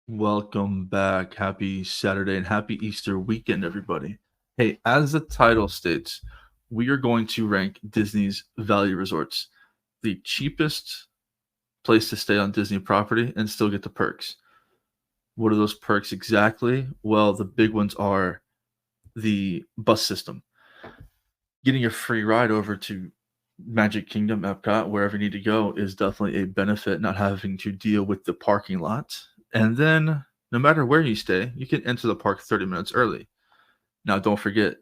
Welcome back. Happy Saturday and happy Easter weekend, everybody. Hey, as the title states, we are going to rank Disney's value resorts, the cheapest place to stay on Disney property and still get the perks. What are those perks exactly? Well, the big ones are the bus system. Getting a free ride over to Magic Kingdom, Epcot, wherever you need to go, is definitely a benefit, not having to deal with the parking lot. And then, no matter where you stay, you can enter the park 30 minutes early. Now, don't forget,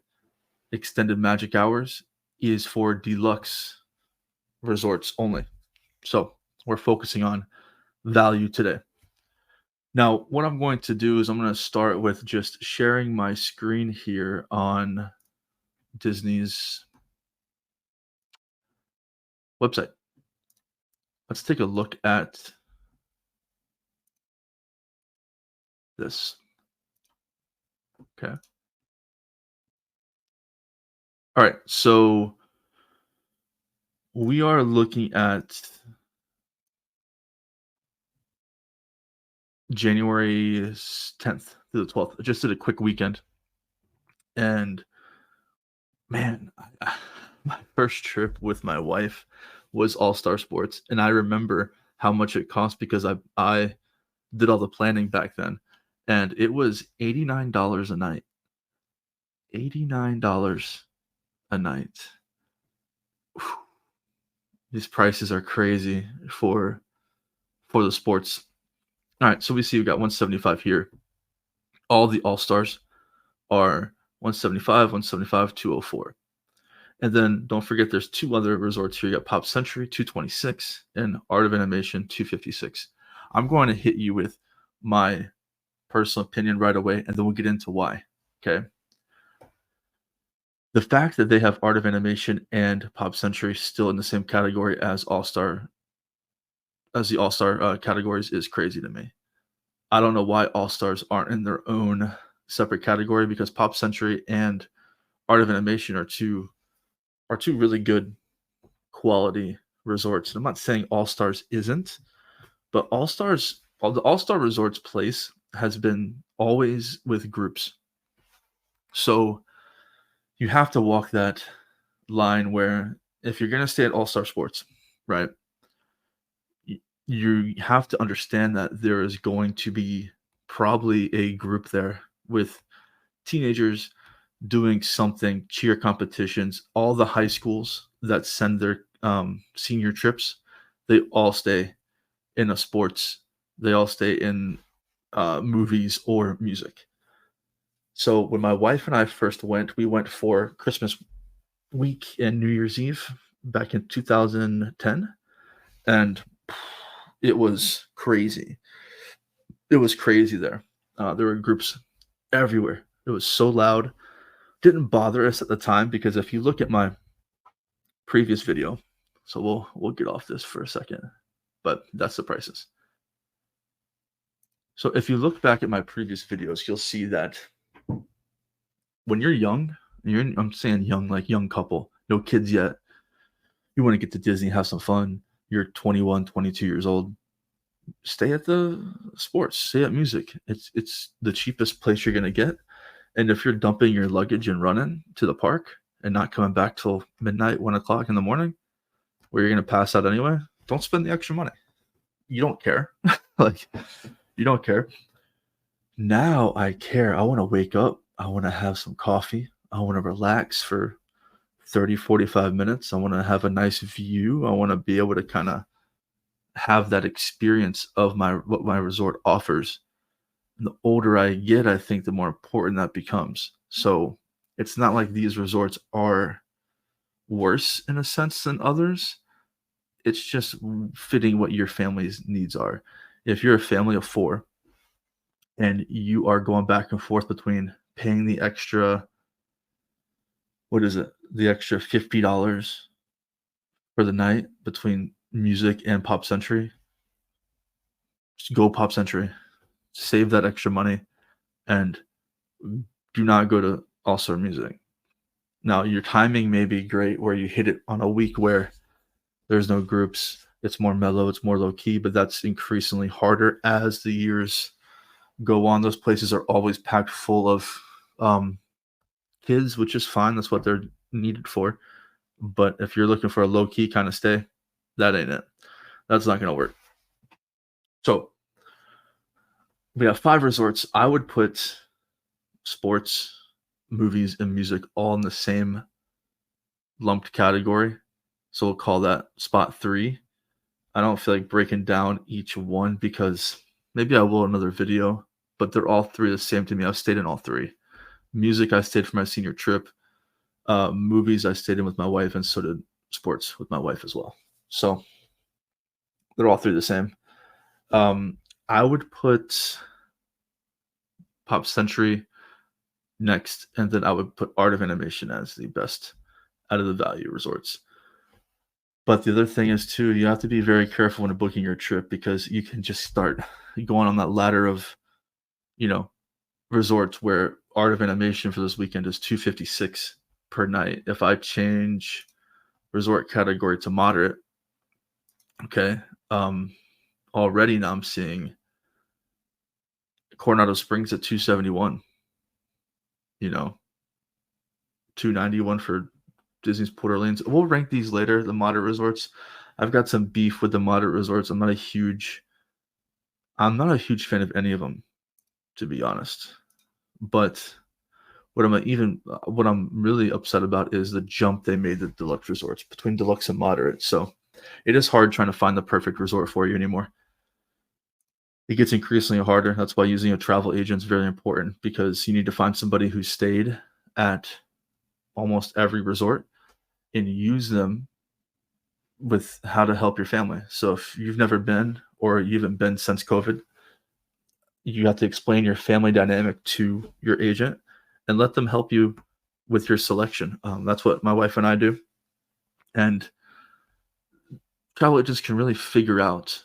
extended magic hours is for deluxe resorts only. So, we're focusing on value today. Now, what I'm going to do is I'm going to start with just sharing my screen here on Disney's website. Let's take a look at this. Okay. All right. So we are looking at January 10th to the 12th. I just did a quick weekend. And man, my first trip with my wife was All Star Sports. And I remember how much it cost because I did all the planning back then. And it was $89 a night. $89 a night. Whew. These prices are crazy for the sports. All right, so we see we got 175 here. All the All-Stars are 175, 175, 204. And then don't forget there's two other resorts here. You got Pop Century, 226, and Art of Animation, 256. I'm going to hit you with my personal opinion right away, and then we'll get into why. Okay. The fact that they have Art of Animation and Pop Century still in the same category as the All-Star categories is crazy to me. I don't know why All-Stars aren't in their own separate category because Pop Century and Art of Animation are two really good quality resorts. And I'm not saying All-Stars isn't, but the All-Star Resorts place has been always with groups. So you have to walk that line where if you're going to stay at All-Star Sports, right, you have to understand that there is going to be probably a group there with teenagers doing something, cheer competitions. All the high schools that send their senior trips, they all stay in a sports. They all stay in movies or music. So when my wife and I first went, we went for Christmas week and New Year's Eve back in 2010, and it was crazy. It was crazy there. There were groups everywhere. It was so loud. Didn't bother us at the time because if you look at my previous video, so we'll get off this for a second, but that's the prices. So if you look back at my previous videos, you'll see that when you're young, I'm saying young, like young couple, no kids yet, you want to get to Disney, have some fun. You're 21, 22 years old. Stay at the sports, stay at music. It's the cheapest place you're gonna get. And if you're dumping your luggage and running to the park and not coming back till midnight, 1 o'clock in the morning, where you're gonna pass out anyway, don't spend the extra money. You don't care. Like you don't care. Now I care. I want to wake up. I want to have some coffee. I want to relax for 30, 45 minutes. I want to have a nice view. I want to be able to kind of have that experience of what my resort offers. And the older I get, I think the more important that becomes. So it's not like these resorts are worse in a sense than others. It's just fitting what your family's needs are. If you're a family of four and you are going back and forth between paying the extra, what is it? The extra $50 for the night between music and Pop Century, just go Pop Century. Save that extra money and do not go to All Star Music. Now, your timing may be great where you hit it on a week where there's no groups, it's more mellow, it's more low key, but that's increasingly harder as the years go on. Those places are always packed full of um, kids, which is fine. That's what they're needed for. But if you're looking for a low key kind of stay, that ain't it. That's not going to work. So we have 5 resorts. I would put sports, movies, and music all in the same lumped category. So we'll call that spot 3. I don't feel like breaking down each one because maybe I will in another video, but they're all 3 the same to me. I've stayed in all 3. Music, I stayed for my senior trip. Movies, I stayed in with my wife, and so did sports with my wife as well. So they're all 3 the same. I would put Pop Century next, and then I would put Art of Animation as the best out of the value resorts. But the other thing is too, you have to be very careful when booking your trip because you can just start going on that ladder of, you know, resorts where Art of Animation for this weekend is $256 per night. If I change resort category to moderate, okay, already now I'm seeing Coronado Springs at $271. You know, $291 for Disney's Port Orleans. We'll rank these later, the moderate resorts. I've got some beef with the moderate resorts. I'm not a huge fan of any of them, to be honest. But what I'm really upset about is the jump they made the deluxe resorts between deluxe and moderate. So it is hard trying to find the perfect resort for you anymore. It gets increasingly harder. That's why using a travel agent is very important because you need to find somebody who stayed at almost every resort and use them with how to help your family. So if you've never been or you haven't been since COVID, you have to explain your family dynamic to your agent and let them help you with your selection. That's what my wife and I do. And travel agents can really figure out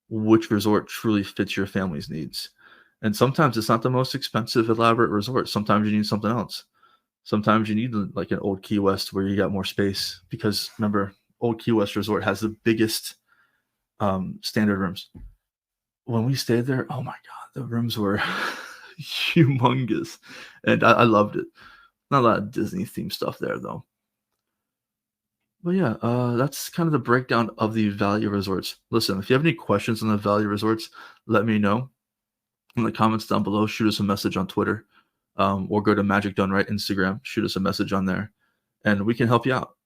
which resort truly fits your family's needs. And sometimes it's not the most expensive, elaborate resort. Sometimes you need something else. Sometimes you need like an old Key West where you got more space because remember, old Key West Resort has the biggest standard rooms. When we stayed there, oh my God, the rooms were humongous. And I loved it. Not a lot of Disney themed stuff there though. But yeah, that's kind of the breakdown of the value resorts. Listen, if you have any questions on the value resorts, let me know in the comments down below. Shoot us a message on Twitter, or go to Magic Done Right Instagram. Shoot us a message on there, and we can help you out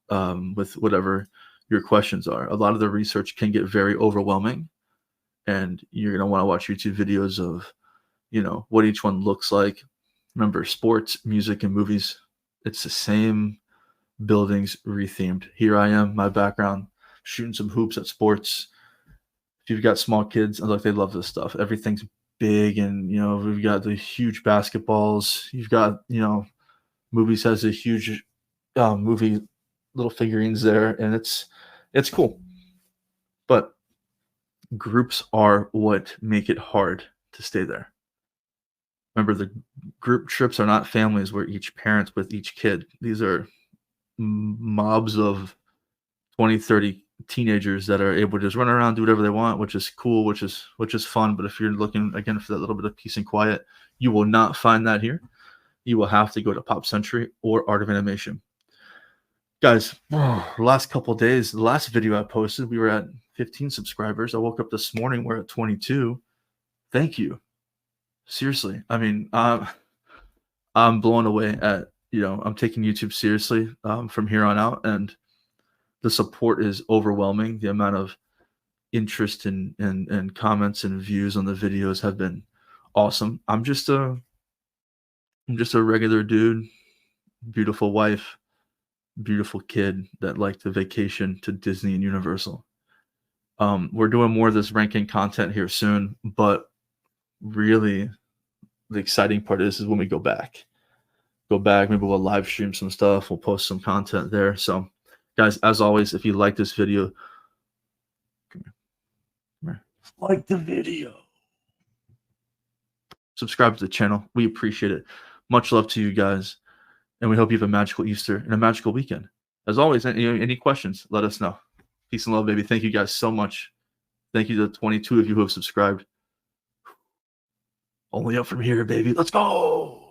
with whatever your questions are. A lot of the research can get very overwhelming, and you're gonna want to watch YouTube videos of, what each one looks like. Remember, sports, music, and movies, it's the same buildings rethemed. Here I am, my background, shooting some hoops at sports. If you've got small kids, look, they love this stuff. Everything's big, and we've got the huge basketballs. You've got movies has a huge movie little figurines there, and it's cool. But groups are what make it hard to stay there. Remember, the group trips are not families where each parent with each kid. These are mobs of 20, 30 teenagers that are able to just run around, do whatever they want, which is cool, which is fun. But if you're looking again for that little bit of peace and quiet, you will not find that here. You will have to go to Pop Century or Art of Animation. Guys, last couple of days, the last video I posted, we were at 15 subscribers. I woke up this morning, we're at 22. Thank you. Seriously. I mean, I'm blown away at, I'm taking YouTube seriously from here on out, and the support is overwhelming. The amount of interest and comments and views on the videos have been awesome. I'm just a regular dude, beautiful wife, beautiful kid that liked to vacation to Disney and Universal. We're doing more of this ranking content here soon, but really the exciting part is when we go back. Maybe we'll live stream some stuff. We'll post some content there. So, guys, as always, if you like this video, like the video, subscribe to the channel. We appreciate it. Much love to you guys, and we hope you have a magical Easter and a magical weekend. As always, any questions, let us know. Peace and love, baby. Thank you guys so much. Thank you to the 22 of you who have subscribed. Only up from here, baby. Let's go.